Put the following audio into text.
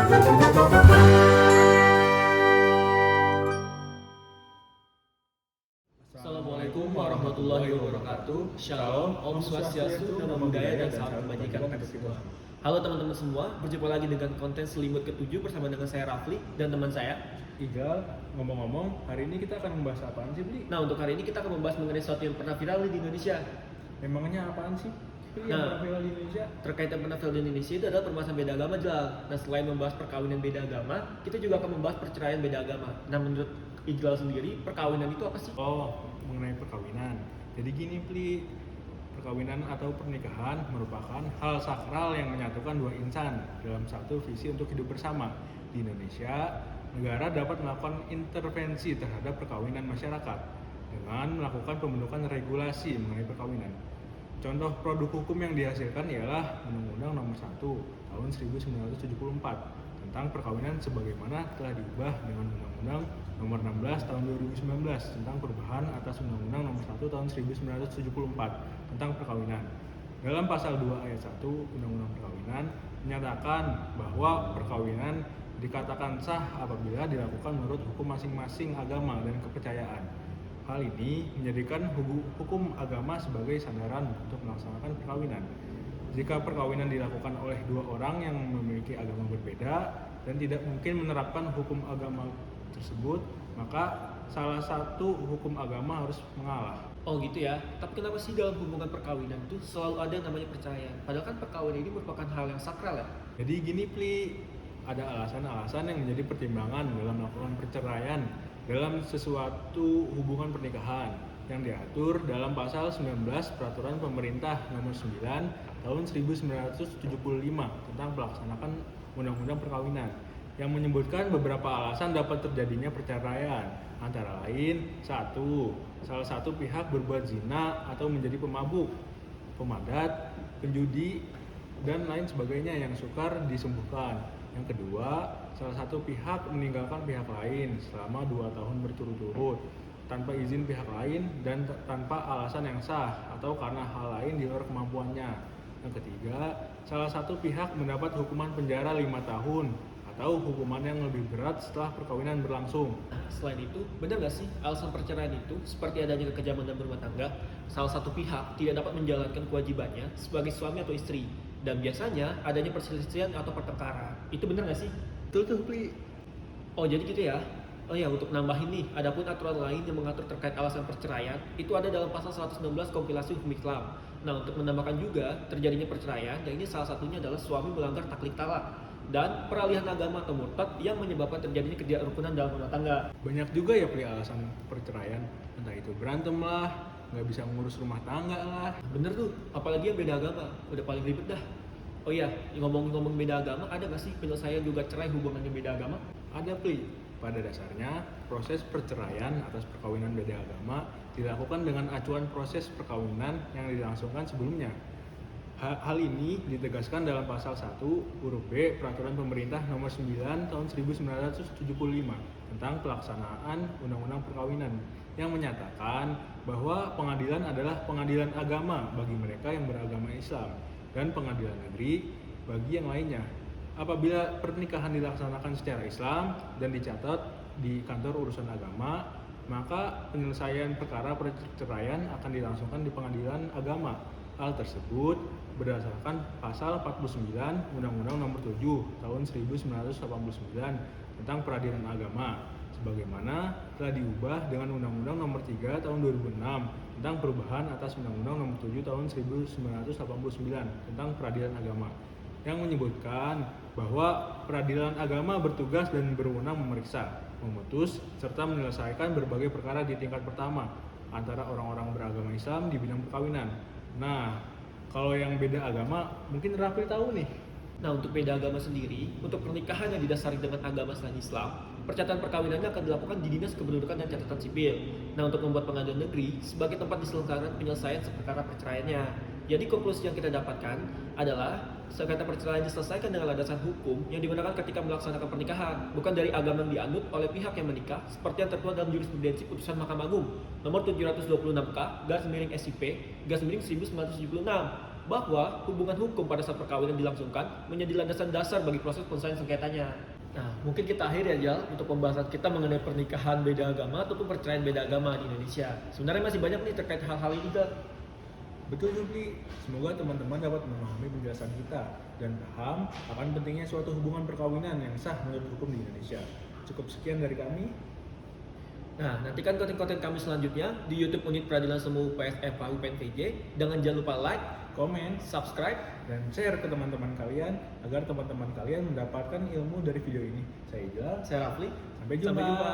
Assalamualaikum warahmatullahi wabarakatuh. Shalom, Om Swastiastu, Namo Buddhaya, dan salam kebajikan kita semua. Halo teman-teman semua, berjumpa lagi dengan konten Selimut ke-7 bersama dengan saya Rafli dan teman saya Igal. Ngomong-ngomong, hari ini kita akan membahas apaan sih, Bli? Nah, untuk hari ini kita akan membahas mengenai sesuatu yang pernah viral di Indonesia. Memangnya apaan sih? Bli, yang pernah viral di Indonesia? Terkait yang pernah viral di Indonesia itu adalah permasalahan beda agama, Jal. Nah, selain membahas perkawinan beda agama, kita juga akan membahas perceraian beda agama. Nah, menurut Iqbal sendiri, perkawinan itu apa sih? Oh, mengenai perkawinan. Jadi gini, Bli. Perkawinan atau pernikahan merupakan hal sakral yang menyatukan dua insan dalam satu visi untuk hidup bersama. Di Indonesia, negara dapat melakukan intervensi terhadap perkawinan masyarakat dengan melakukan pembentukan regulasi mengenai perkawinan. Contoh produk hukum yang dihasilkan ialah Undang-Undang Nomor 1 Tahun 1974 tentang perkawinan sebagaimana telah diubah dengan Undang-Undang Nomor 16 Tahun 2019 tentang perubahan atas Undang-Undang Nomor 1 Tahun 1974 tentang perkawinan. Dalam pasal 2 ayat 1 Undang-Undang Perkawinan menyatakan bahwa perkawinan dikatakan sah apabila dilakukan menurut hukum masing-masing agama dan kepercayaan. Hal ini menjadikan hukum agama sebagai sandaran untuk melaksanakan perkawinan. Jika perkawinan dilakukan oleh dua orang yang memiliki agama berbeda dan tidak mungkin menerapkan hukum agama tersebut, maka salah satu hukum agama harus mengalah. Oh gitu ya, tapi kenapa sih dalam hubungan perkawinan itu selalu ada yang namanya perceraian? Padahal kan perkawinan ini merupakan hal yang sakral ya? Jadi gini, Pli, ada alasan-alasan yang menjadi pertimbangan dalam melakukan perceraian dalam sesuatu hubungan pernikahan yang diatur dalam pasal 19 Peraturan Pemerintah Nomor 9 Tahun 1975 tentang pelaksanaan Undang-Undang Perkawinan yang menyebutkan beberapa alasan dapat terjadinya perceraian, antara lain 1. Salah satu pihak berbuat zina atau menjadi pemabuk, pemadat, penjudi, dan lain sebagainya yang sukar disembuhkan. Yang kedua, salah satu pihak meninggalkan pihak lain selama 2 tahun berturut-turut tanpa izin pihak lain dan tanpa alasan yang sah atau karena hal lain di luar kemampuannya. Yang ketiga, salah satu pihak mendapat hukuman penjara 5 tahun atau hukuman yang lebih berat setelah perkawinan berlangsung. Selain itu, benar nggak sih alasan perceraian itu seperti adanya kekejaman dalam berumah tangga, salah satu pihak tidak dapat menjalankan kewajibannya sebagai suami atau istri, dan biasanya adanya perselisihan atau pertengkaran. Itu benar nggak sih? Betul tuh, Pli. Oh jadi gitu ya? Oh ya, untuk nambahin nih, adapun aturan lain yang mengatur terkait alasan perceraian itu ada dalam pasal 116 kompilasi hukum Islam. Nah, untuk menambahkan juga terjadinya perceraian, yang ini salah satunya adalah suami melanggar taklid talak dan peralihan agama atau murtad yang menyebabkan terjadinya ketidakrukunan dalam rumah tangga. Banyak juga ya, Pli, alasan perceraian, entah itu berantem lah, nggak bisa ngurus rumah tangga lah. Bener tuh, apalagi yang beda agama, udah paling ribet dah. Oh iya, ngomong-ngomong beda agama, ada nggak sih penyelesaian juga cerai hubungan yang beda agama? Ada, Pli. Pada dasarnya, proses perceraian atas perkawinan beda agama dilakukan dengan acuan proses perkawinan yang dilangsungkan sebelumnya. Hal ini ditegaskan dalam pasal 1 huruf B Peraturan Pemerintah Nomor 9 Tahun 1975 tentang pelaksanaan Undang-Undang Perkawinan yang menyatakan bahwa pengadilan adalah pengadilan agama bagi mereka yang beragama Islam dan pengadilan negeri bagi yang lainnya. Apabila pernikahan dilaksanakan secara Islam dan dicatat di kantor urusan agama, maka penyelesaian perkara perceraian akan dilangsungkan di pengadilan agama. Hal tersebut berdasarkan pasal 49 Undang-Undang Nomor 7 Tahun 1989 tentang peradilan agama, sebagaimana telah diubah dengan Undang-Undang Nomor 3 Tahun 2006 tentang perubahan atas Undang-Undang Nomor 7 Tahun 1989 tentang peradilan agama, yang menyebutkan bahwa peradilan agama bertugas dan berwenang memeriksa, memutus, serta menyelesaikan berbagai perkara di tingkat pertama antara orang-orang beragama Islam di bidang perkawinan. Nah, kalau yang beda agama, mungkin Rafli tahu nih. Nah, untuk beda agama sendiri, untuk pernikahan yang didasari dengan agama selain Islam, percataan perkawinannya akan dilakukan di Dinas Kependudukan dan Catatan Sipil. Nah, untuk membuat pengadilan negeri sebagai tempat diselenggarakan penyelesaian perkara perceraiannya. Jadi konklusi yang kita dapatkan adalah sengketa perceraian diselesaikan dengan landasan hukum yang digunakan ketika melaksanakan pernikahan, bukan dari agama yang dianut oleh pihak yang menikah, seperti yang tertuang dalam jurisprudensi putusan Mahkamah Agung nomor 726K/SIP/1976 bahwa hubungan hukum pada saat perkawinan dilangsungkan menjadi landasan dasar bagi proses penyelesaian sengketanya. Nah, mungkin kita akhiri ya Jal untuk pembahasan kita mengenai pernikahan beda agama ataupun perceraian beda agama di Indonesia. Sebenarnya masih banyak nih terkait hal-hal ini Jal. Betul Jupli, semoga teman-teman dapat memahami penjelasan kita dan paham akan pentingnya suatu hubungan perkawinan yang sah menurut hukum di Indonesia. Cukup sekian dari kami. Nah, nantikan konten-konten kami selanjutnya di YouTube Unit Peradilan Semu UPSF UPN VJ. Jangan lupa like, Komen, subscribe, dan share ke teman-teman kalian agar teman-teman kalian mendapatkan ilmu dari video ini. Saya Ijal, saya Rafli. sampai jumpa. Sampai jumpa.